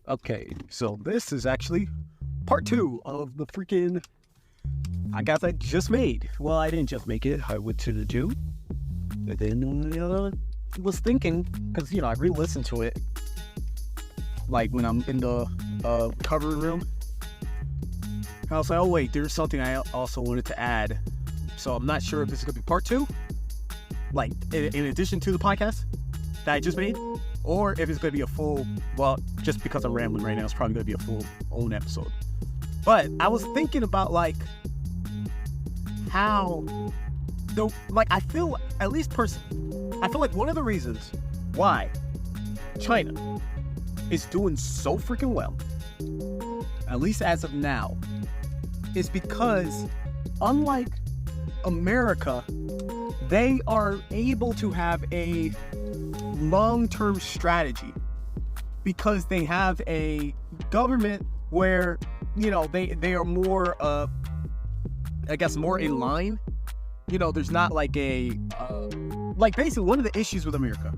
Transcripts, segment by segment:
Okay, so this is actually part 2 of the freaking podcast I just made. Well, I didn't just make it. I went to the gym. And then was thinking, because, I re-listened to it, like when I'm in the recovery room. I was like, oh wait, there's something I also wanted to add. So I'm not sure if this is going to be part 2, like in addition to the podcast that I just made, or if it's going to be a full, well, just because I'm rambling right now, it's probably going to be a full own episode. But I was thinking about how, though, I feel, at least personally, I feel like one of the reasons why China is doing so freaking well, at least as of now, is because unlike America, they are able to have a long-term strategy because they have a government where, they are more, I guess, more in line. There's not basically one of the issues with America,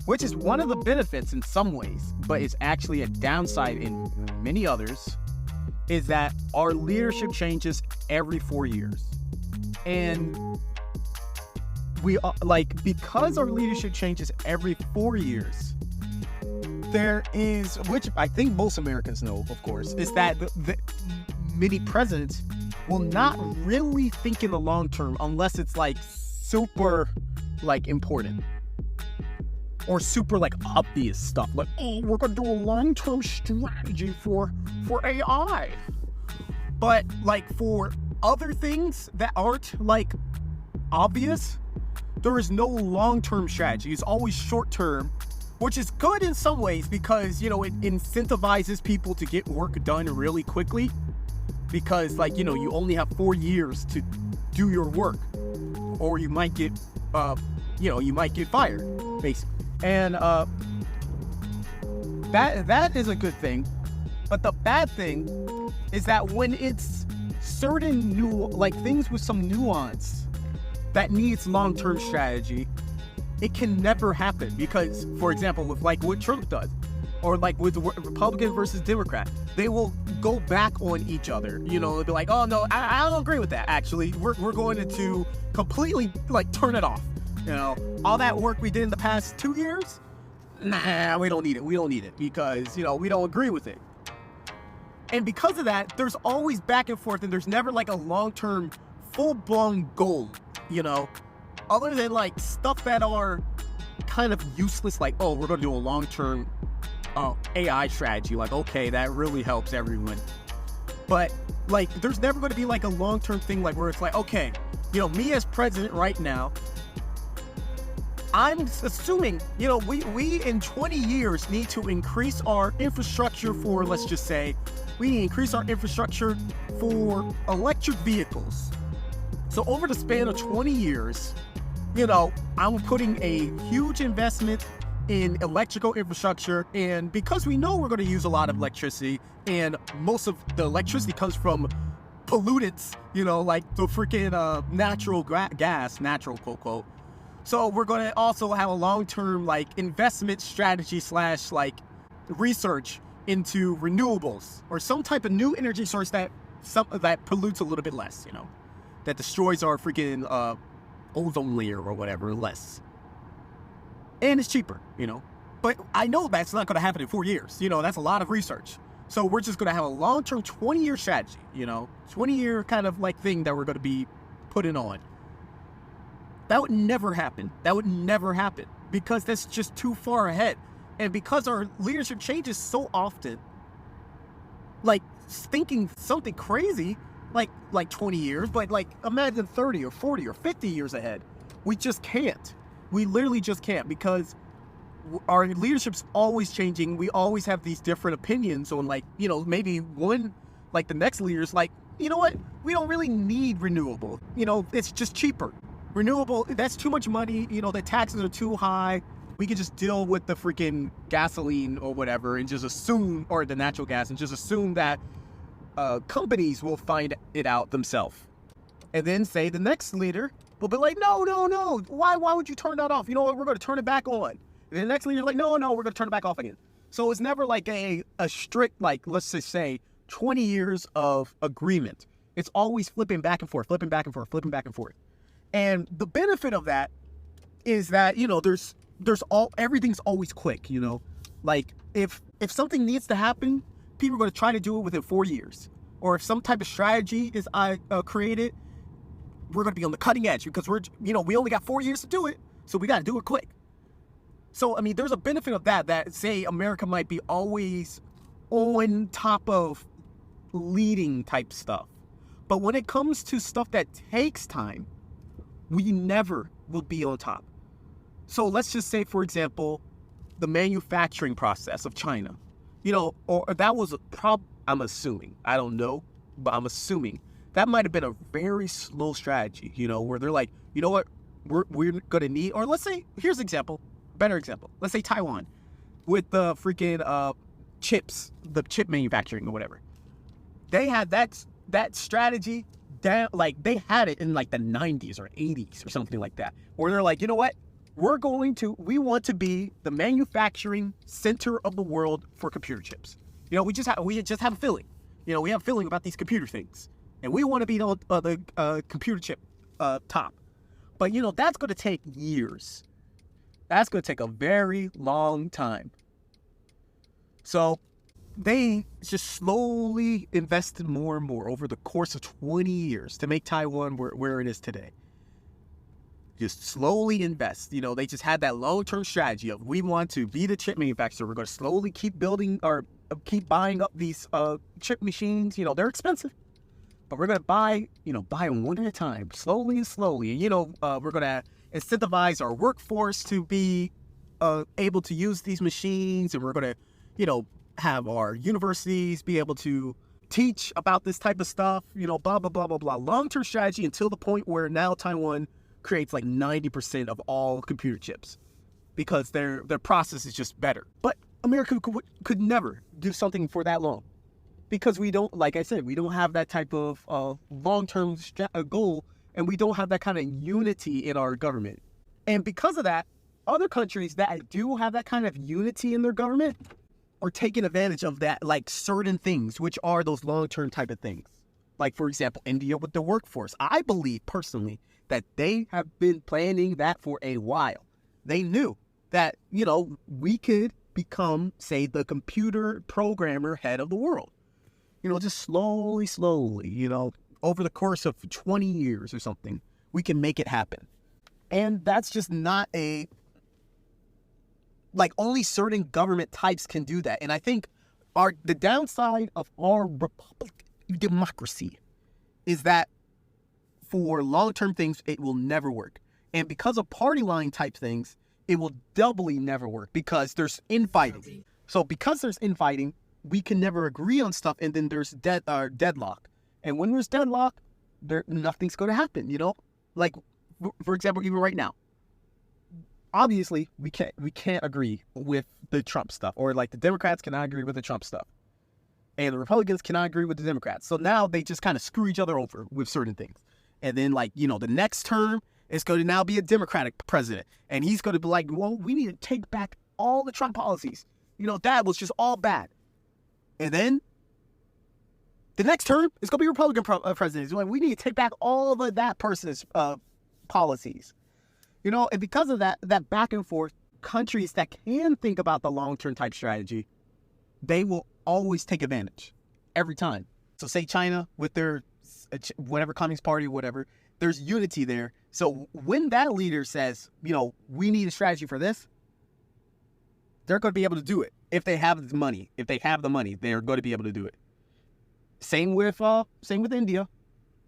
which is one of the benefits in some ways, but it's actually a downside in many others, is that our leadership changes every 4 years. And we because our leadership changes every 4 years, there is, which I think most Americans know, of course, is that the many presidents will not really think in the long term unless it's super important or super obvious stuff, oh, we're gonna do a long-term strategy for AI. But for other things that aren't obvious, there is no long-term strategy. It's always short-term, which is good in some ways because, it incentivizes people to get work done really quickly because, you only have 4 years to do your work or you might get, fired, basically. And that is a good thing. But the bad thing is that when it's certain new, things with some nuance that needs long-term strategy, it can never happen because, for example, with what Trump does, or with Republican versus Democrat, they will go back on each other. They'll be like, oh no, I don't agree with that. Actually, we're going to completely turn it off. All that work we did in the past 2 years, nah, we don't need it. We don't need it because, we don't agree with it. And because of that, there's always back and forth, and there's never a long-term, full-blown goal, other than stuff that are kind of useless, oh, we're going to do a long-term AI strategy. Okay, that really helps everyone. But, there's never going to be a long-term thing where it's okay, me as president right now, I'm assuming, we in 20 years need to increase our infrastructure for, let's just say, we need to increase our infrastructure for electric vehicles. So over the span of 20 years, I'm putting a huge investment in electrical infrastructure. And because we know we're going to use a lot of electricity, and most of the electricity comes from pollutants, the freaking natural gas, natural quote. So we're going to also have a long-term investment strategy / research into renewables or some type of new energy source that pollutes a little bit less, that destroys our freaking ozone layer or whatever less. And it's cheaper, But I know that's not going to happen in 4 years. That's a lot of research. So we're just going to have a long-term 20-year strategy, 20-year kind of thing that we're going to be putting on. That would never happen. Because that's just too far ahead. And because our leadership changes so often, thinking something crazy, like 20 years, but imagine 30 or 40 or 50 years ahead. We just can't. We literally just can't because our leadership's always changing. We always have these different opinions on maybe one, the next leader's you know what? We don't really need renewable. It's just cheaper. Renewable, that's too much money. The taxes are too high. We can just deal with the freaking gasoline or whatever and just assume, or the natural gas, and just assume that companies will find it out themselves. And then say the next leader will be like, no. Why would you turn that off? You know what? We're going to turn it back on. And the next leader is like, no, we're going to turn it back off again. So it's never like a strict, like, let's just say 20 years of agreement. It's always flipping back and forth, flipping back and forth, flipping back and forth. And the benefit of that is that, everything's always quick, Like if something needs to happen, people are going to try to do it within 4 years. Or if some type of strategy is created, we're going to be on the cutting edge because we only got 4 years to do it. So we got to do it quick. So, I mean, there's a benefit of that say America might be always on top of leading type stuff. But when it comes to stuff that takes time, we never will be on top. So let's just say, for example, the manufacturing process of China, or that was I'm assuming, I don't know, but I'm assuming that might have been a very slow strategy, where they're like, you know what, we're going to need, or let's say, here's an example, better example. Let's say Taiwan with the freaking chips, the chip manufacturing or whatever. They had that strategy down, like they had it in like the 90s or 80s or something like that, where they're like, you know what? We want to be the manufacturing center of the world for computer chips. We just have a feeling. We have a feeling about these computer things, and we want to be the computer chip top. But that's going to take years. That's going to take a very long time. So they just slowly invested more and more over the course of 20 years to make Taiwan where it is today. Just slowly invest. They just had that long-term strategy of, we want to be the chip manufacturer. We're going to slowly keep building or keep buying up these chip machines. They're expensive, but we're going to buy them one at a time, slowly and slowly. And, we're going to incentivize our workforce to be able to use these machines. And we're going to, have our universities be able to teach about this type of stuff, blah, blah, blah, blah, blah. Long-term strategy until the point where now Taiwan creates like 90% of all computer chips because their process is just better. But America could never do something for that long because we don't, like I said, we don't have that type of long-term goal, and we don't have that kind of unity in our government. And because of that, other countries that do have that kind of unity in their government are taking advantage of that, like certain things, which are those long-term type of things. Like, for example, India with the workforce. I believe personally that they have been planning that for a while. They knew that, we could become, say, the computer programmer head of the world. Just slowly, over the course of 20 years or something, we can make it happen. And that's just not only certain government types can do that. And I think the downside of our democracy is that for long-term things, it will never work. And because of party line type things, it will doubly never work because there's infighting. So because there's infighting, we can never agree on stuff, and then there's deadlock. And when there's deadlock, nothing's going to happen, Like, for example, even right now, obviously we can't agree with the Trump stuff, or like the Democrats cannot agree with the Trump stuff, and the Republicans cannot agree with the Democrats. So now they just kind of screw each other over with certain things. And then, the next term is going to now be a Democratic president, and he's going to be like, well, we need to take back all the Trump policies. That was just all bad. And then the next term is going to be a Republican president. He's like, we need to take back all of that person's policies. And because of that back and forth, countries that can think about the long-term type strategy, they will always take advantage every time. So say China with their whatever Communist Party, whatever, there's unity there. So when that leader says, we need a strategy for this, they're going to be able to do it. If they have the money, they're going to be able to do it. Same with India.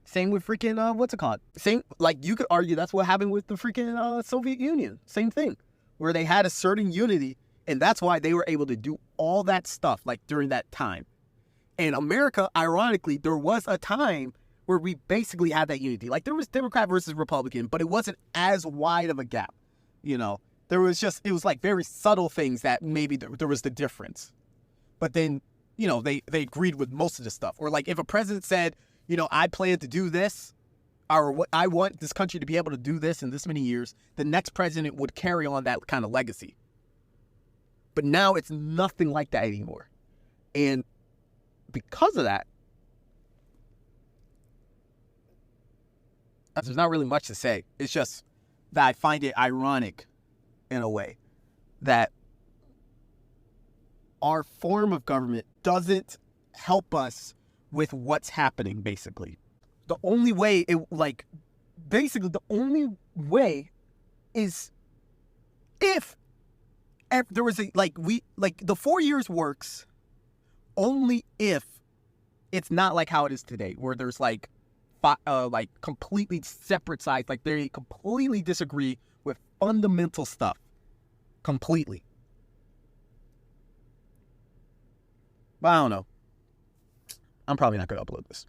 Same with freaking, what's it called? You could argue that's what happened with the freaking Soviet Union. Same thing, where they had a certain unity, and that's why they were able to do all that stuff, during that time. And America, ironically, there was a time where we basically had that unity. There was Democrat versus Republican, but it wasn't as wide of a gap. It was very subtle things that maybe there was the difference. But then, they agreed with most of the stuff. Or if a president said, I plan to do this, or I want this country to be able to do this in this many years, the next president would carry on that kind of legacy. But now it's nothing like that anymore. And because of that, there's not really much to say. It's just that I find it ironic in a way that our form of government doesn't help us with what's happening, basically. The only way the only way is if there was the 4 years works only if it's not like how it is today, where there's completely separate sides, like they completely disagree with fundamental stuff, completely. But I don't know. I'm probably not going to upload this.